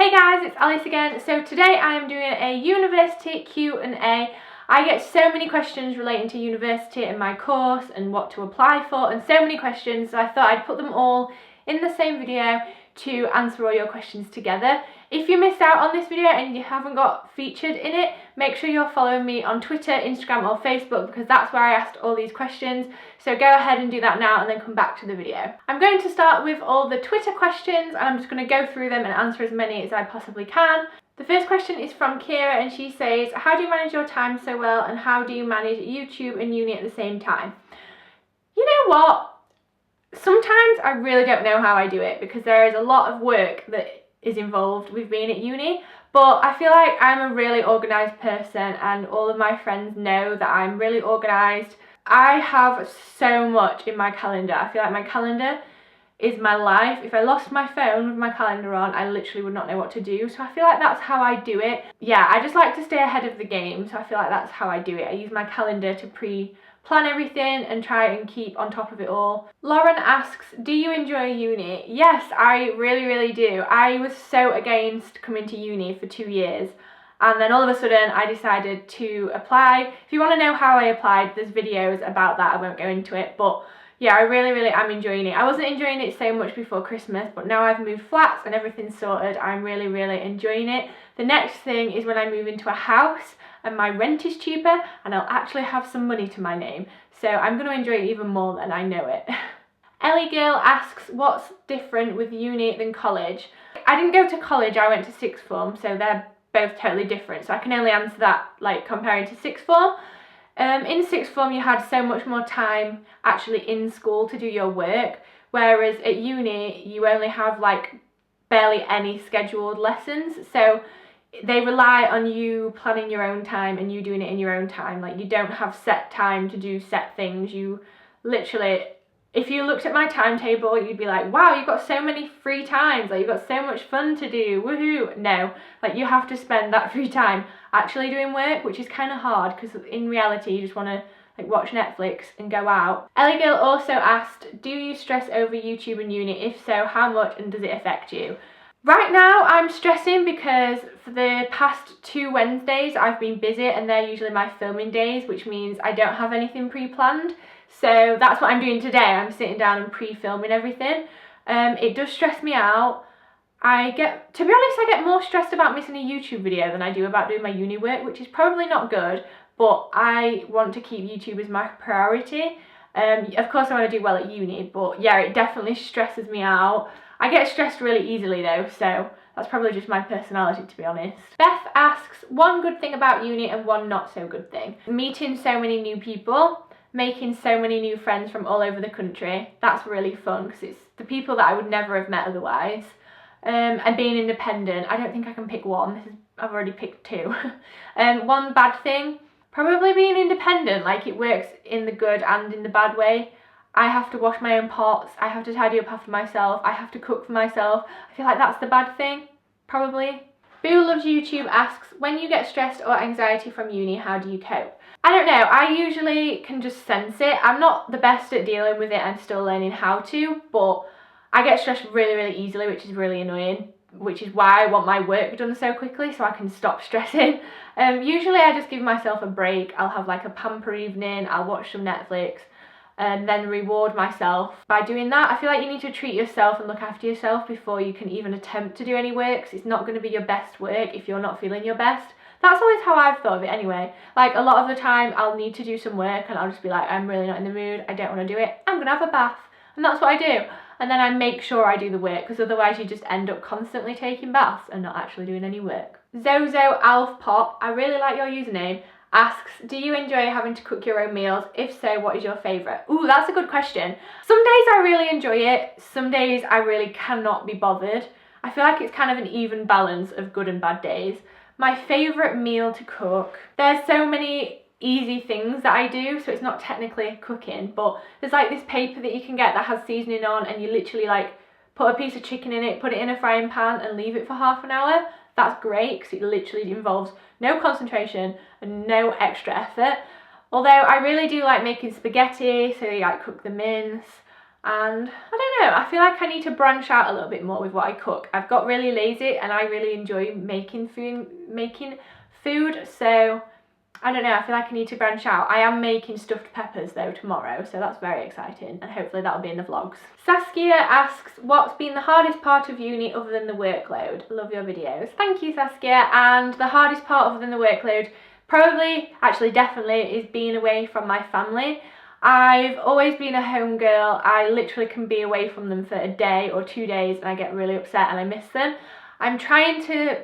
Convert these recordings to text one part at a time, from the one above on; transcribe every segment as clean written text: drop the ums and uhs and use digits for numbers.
Hey guys, it's Alice again. So today I am doing a university Q&A. I get so many questions relating to university and my course and what to apply for and so many questions, so I thought I'd put them all in the same video to answer all your questions together. If you missed out on this video and you haven't got featured in it, make sure you're following me on Twitter, Instagram or Facebook, because that's where I asked all these questions. So go ahead and do that now and then come back to the video. I'm going to start with all the Twitter questions and I'm just going to go through them and answer as many as I possibly can. The first question is from Kira and she says, how do you manage your time so well and how do you manage YouTube and uni at the same time? You know what? Sometimes I really don't know how I do it because there is a lot of work that is involved with being at uni, but I feel like I'm a really organised person and all of my friends know that I'm really organised. I have so much in my calendar. I feel like my calendar is my life. If I lost my phone with my calendar on, I literally would not know what to do. So I feel like that's how I do it. Yeah, I just like to stay ahead of the game. So I feel like that's how I do it. I use my calendar to plan everything and try and keep on top of it all. Lauren asks, do you enjoy uni? Yes, I really do. I was so against coming to uni for 2 years and then all of a sudden I decided to apply. If you want to know how I applied, there's videos about that. I won't go into it, but yeah, I really am enjoying it. I wasn't enjoying it so much before Christmas, but now I've moved flats and everything's sorted, I'm really enjoying it. The next thing is when I move into a house and my rent is cheaper and I'll actually have some money to my name. So I'm going to enjoy it even more than I know it. Ellie Girl asks, what's different with uni than college? I didn't go to college, I went to sixth form, so they're both totally different. So I can only answer that like comparing to sixth form. In sixth form you had so much more time actually in school to do your work, whereas at uni you only have like barely any scheduled lessons, so they rely on you planning your own time and you doing it in your own time. Like you don't have set time to do set things. You literally, if you looked at my timetable, you'd be like, wow, you've got so many free times, like you've got so much fun to do, woohoo. No, like you have to spend that free time actually doing work, which is kind of hard because in reality you just want to like watch Netflix and go out. Ellie Girl also asked, do you stress over YouTube and uni? If so, how much and does it affect you? Right now I'm stressing because for the past 2 Wednesdays I've been busy and they're usually my filming days, which means I don't have anything pre-planned. So that's what I'm doing today. I'm sitting down and pre-filming everything. It does stress me out. To be honest, I get more stressed about missing a YouTube video than I do about doing my uni work, which is probably not good, but I want to keep YouTube as my priority. Of course I want to do well at uni, but yeah, it definitely stresses me out. I get stressed really easily though, so that's probably just my personality, to be honest. Beth asks, one good thing about uni and one not so good thing. Meeting so many new people, making so many new friends from all over the country. That's really fun because it's the people that I would never have met otherwise. And being independent. I don't think I can pick one. I've already picked 2. One bad thing, probably being independent. Like it works in the good and in the bad way. I have to wash my own pots, I have to tidy up after myself, I have to cook for myself. I feel like that's the bad thing, probably. Boo Loves YouTube asks, when you get stressed or anxiety from uni, how do you cope? I don't know, I usually can just sense it. I'm not the best at dealing with it, I'm still learning how to, but I get stressed really easily, which is really annoying, which is why I want my work done so quickly so I can stop stressing. Usually I just give myself a break. I'll have like a pamper evening, I'll watch some Netflix, and then reward myself by doing that. I feel like you need to treat yourself and look after yourself before you can even attempt to do any work, 'cause it's not going to be your best work if you're not feeling your best. That's always how I've thought of it anyway. Like a lot of the time I'll need to do some work and I'll just be like, I'm really not in the mood, I don't want to do it, I'm gonna have a bath. And that's what I do. And then I make sure I do the work, because otherwise you just end up constantly taking baths and not actually doing any work. Zozo Alf Pop, I really like your username, asks, do you enjoy having to cook your own meals? If so, what is your favourite? Ooh, that's a good question. Some days I really enjoy it, some days I really cannot be bothered. I feel like it's kind of an even balance of good and bad days. My favourite meal to cook, there's so many easy things that I do, so it's not technically cooking, but there's like this paper that you can get that has seasoning on and you literally like put a piece of chicken in it, put it in a frying pan and leave it for half an hour. That's great because it literally involves no concentration and no extra effort. Although I really do like making spaghetti, so you like cook the mince. And I don't know, I feel like I need to branch out a little bit more with what I cook. I've got really lazy and I really enjoy making food, so I don't know, I feel like I need to branch out. I am making stuffed peppers though tomorrow, so that's very exciting, and hopefully that'll be in the vlogs. Saskia asks, what's been the hardest part of uni other than the workload? Love your videos. Thank you, Saskia. And the hardest part other than the workload, probably, actually definitely, is being away from my family. I've always been a home girl. I literally can be away from them for a day or 2 days and I get really upset and I miss them. I'm trying to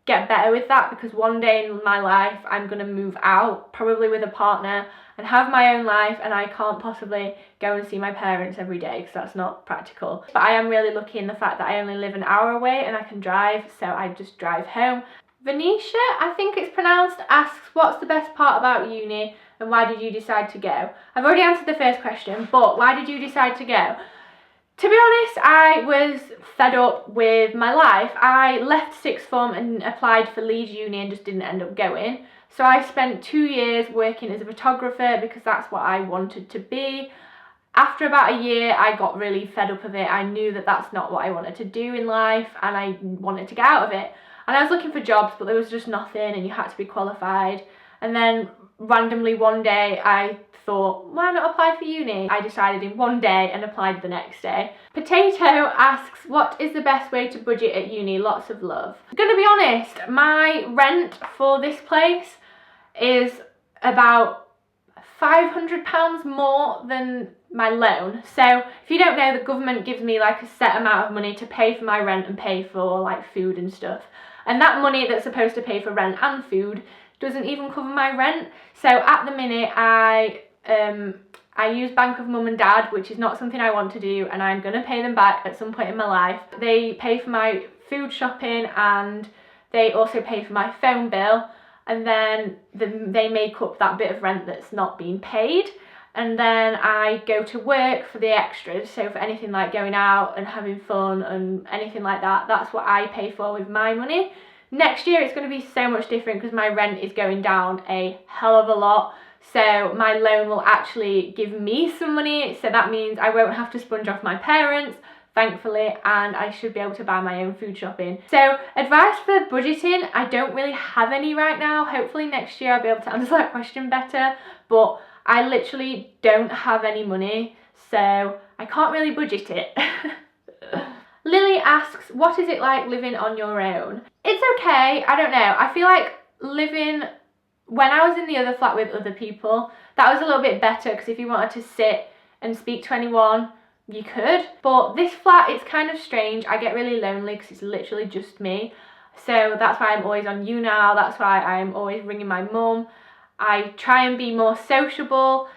get better with that, because one day in my life I'm going to move out, probably with a partner, and have my own life, and I can't possibly go and see my parents every day because that's not practical. But I am really lucky in the fact that I only live an hour away and I can drive, so I just drive home. Venetia, I think it's pronounced, asks, what's the best part about uni and why did you decide to go? I've already answered the first question, but why did you decide to go? To be honest, I was fed up with my life. I left sixth form and applied for Leeds Uni and just didn't end up going. So I spent 2 years working as a photographer because that's what I wanted to be. After about a year, I got really fed up of it. I knew that that's not what I wanted to do in life and I wanted to get out of it. And I was looking for jobs, but there was just nothing and you had to be qualified. And then randomly one day I thought, why not apply for uni? I decided in one day and applied the next day. Potato asks, what is the best way to budget at uni? Lots of love. I'm gonna be honest, my rent for this place is about £500 more than my loan. So if you don't know, the government gives me like a set amount of money to pay for my rent and pay for like food and stuff. And that money that's supposed to pay for rent and food doesn't even cover my rent. So at the minute I use Bank of Mum and Dad, which is not something I want to do, and I'm going to pay them back at some point in my life. They pay for my food shopping and they also pay for my phone bill, and then they make up that bit of rent that's not being paid. And then I go to work for the extras, so for anything like going out and having fun and anything like that, that's what I pay for with my money. Next year it's going to be so much different because my rent is going down a hell of a lot. So my loan will actually give me some money, so that means I won't have to sponge off my parents, thankfully, and I should be able to buy my own food shopping. So advice for budgeting, I don't really have any right now. Hopefully next year I'll be able to answer that question better, but I literally don't have any money, so I can't really budget it. Lily asks, what is it like living on your own? It's okay, I don't know. I feel like living, when I was in the other flat with other people, that was a little bit better because if you wanted to sit and speak to anyone, you could. But this flat, it's kind of strange. I get really lonely because it's literally just me. So that's why I'm always on you now. That's why I'm always ringing my mum. I try and be more sociable.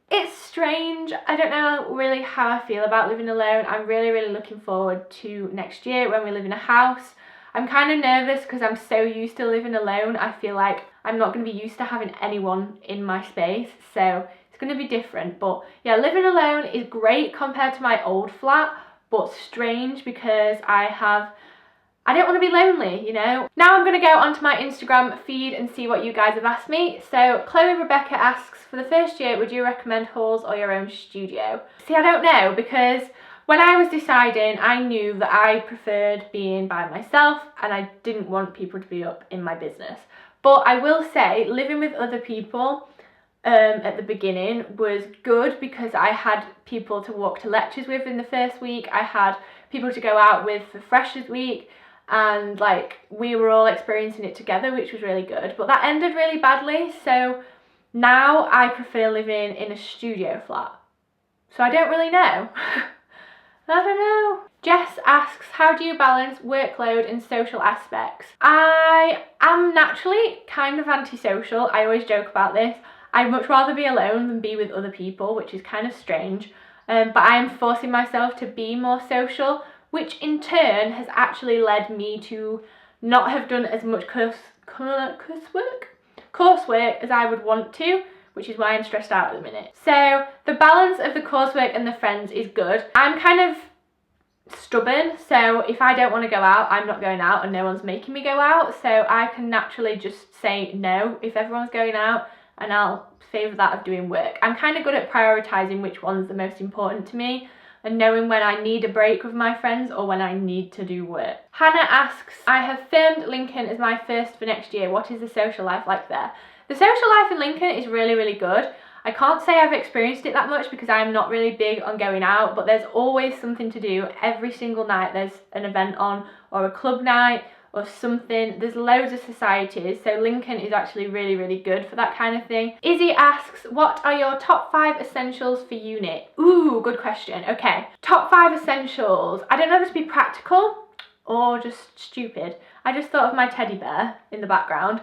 It's strange. I don't know really how I feel about living alone. I'm really looking forward to next year when we live in a house. I'm kind of nervous because I'm so used to living alone. I feel like I'm not going to be used to having anyone in my space, so it's going to be different. But yeah, living alone is great compared to my old flat, but strange because I don't want to be lonely, you know. Now I'm going to go onto my Instagram feed and see what you guys have asked me. So Chloe Rebecca asks, for the first year, would you recommend halls or your own studio? See, I don't know, because when I was deciding, I knew that I preferred being by myself and I didn't want people to be up in my business. But I will say, living with other people at the beginning was good because I had people to walk to lectures with in the first week. I had people to go out with for Freshers Week, and like we were all experiencing it together, which was really good. But that ended really badly, so now I prefer living in a studio flat. So I don't really know. I don't know. Jess asks, how do you balance workload and social aspects? I am naturally kind of antisocial. I always joke about this. I'd much rather be alone than be with other people, which is kind of strange. But I am forcing myself to be more social, which in turn has actually led me to not have done as much coursework as I would want to, which is why I'm stressed out at the minute. So the balance of the coursework and the friends is good. I'm kind of stubborn, so if I don't want to go out, I'm not going out and no one's making me go out, so I can naturally just say no if everyone's going out, and I'll favour that of doing work. I'm kind of good at prioritising which one's the most important to me. and knowing when I need a break with my friends or when I need to do work. Hannah asks, I have filmed Lincoln as my first for next year. What is the social life like there? The social life in Lincoln is really, really good. I can't say I've experienced it that much because I'm not really big on going out, but there's always something to do. Every single night there's an event on, or a club night or something. There's loads of societies, so Lincoln is actually really, really good for that kind of thing. Izzy asks, what are your top 5 essentials for uni? Ooh, good question. Okay, top 5 essentials. I don't know if it's to be practical or just stupid. I just thought of my teddy bear in the background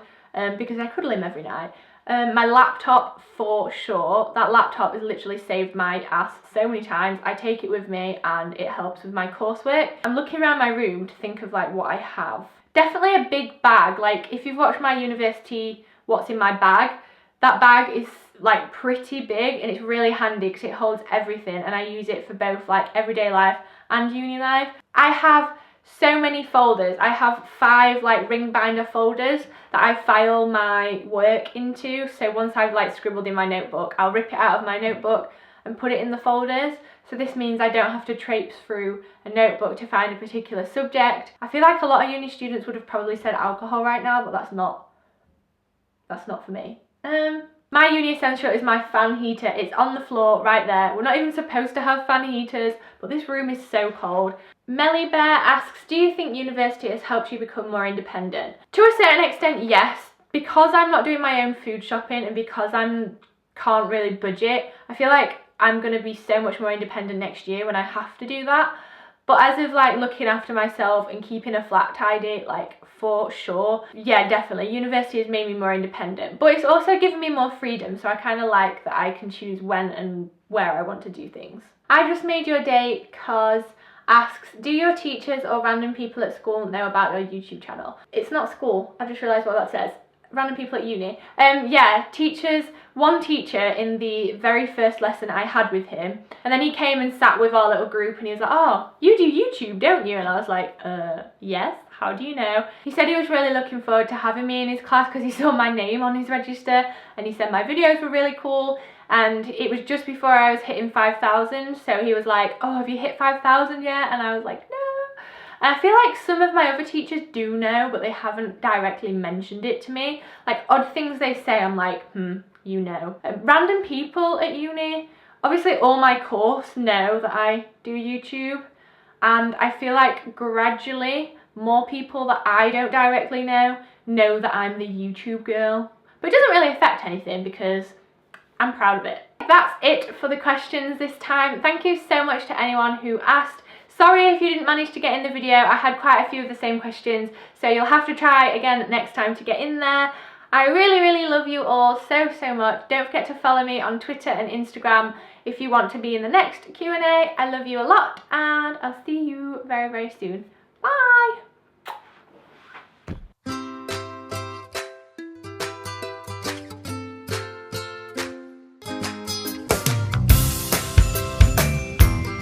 because I cuddle him every night. My laptop for sure. That laptop has literally saved my ass so many times. I take it with me and it helps with my coursework. I'm looking around my room to think of like what I have. Definitely a big bag. Like if you've watched my university what's in my bag, that bag is like pretty big and it's really handy because it holds everything, and I use it for both like everyday life and uni life. I have so many folders. I have 5 like ring binder folders that I file my work into. So once I've like scribbled in my notebook, I'll rip it out of my notebook and put it in the folders. So this means I don't have to traipse through a notebook to find a particular subject. I feel like a lot of uni students would have probably said alcohol right now, but that's not for me. My uni essential is my fan heater. It's on the floor right there. We're not even supposed to have fan heaters, but this room is so cold. Melly Bear asks, do you think university has helped you become more independent? To a certain extent, yes. Because I'm not doing my own food shopping and because I can't really budget, I feel like I'm going to be so much more independent next year when I have to do that. But as of like looking after myself and keeping a flat tidy, like for sure, yeah, definitely. University has made me more independent, but it's also given me more freedom. So I kind of like that I can choose when and where I want to do things. I just made your day cause asks, do your teachers or random people at school know about your YouTube channel? It's not school. I've just realised what that says. Random people at uni. Yeah, teachers. One teacher in the very first lesson I had with him, and then he came and sat with our little group and he was like, oh, you do YouTube, don't you? And I was like, yes, how do you know? He said he was really looking forward to having me in his class because he saw my name on his register and he said my videos were really cool, and it was just before I was hitting 5,000, so he was like, oh, have you hit 5,000 yet? And I was like, no. And I feel like some of my other teachers do know, but they haven't directly mentioned it to me. Like odd things they say, I'm like, you know. Random people at uni, obviously all my course know that I do YouTube, and I feel like gradually more people that I don't directly know that I'm the YouTube girl. But it doesn't really affect anything because I'm proud of it. That's it for the questions this time. Thank you so much to anyone who asked. Sorry if you didn't manage to get in the video. I had quite a few of the same questions, so you'll have to try again next time to get in there. I really, really love you all so, so much. Don't forget to follow me on Twitter and Instagram if you want to be in the next Q&A. I love you a lot, and I'll see you very, very soon. Bye!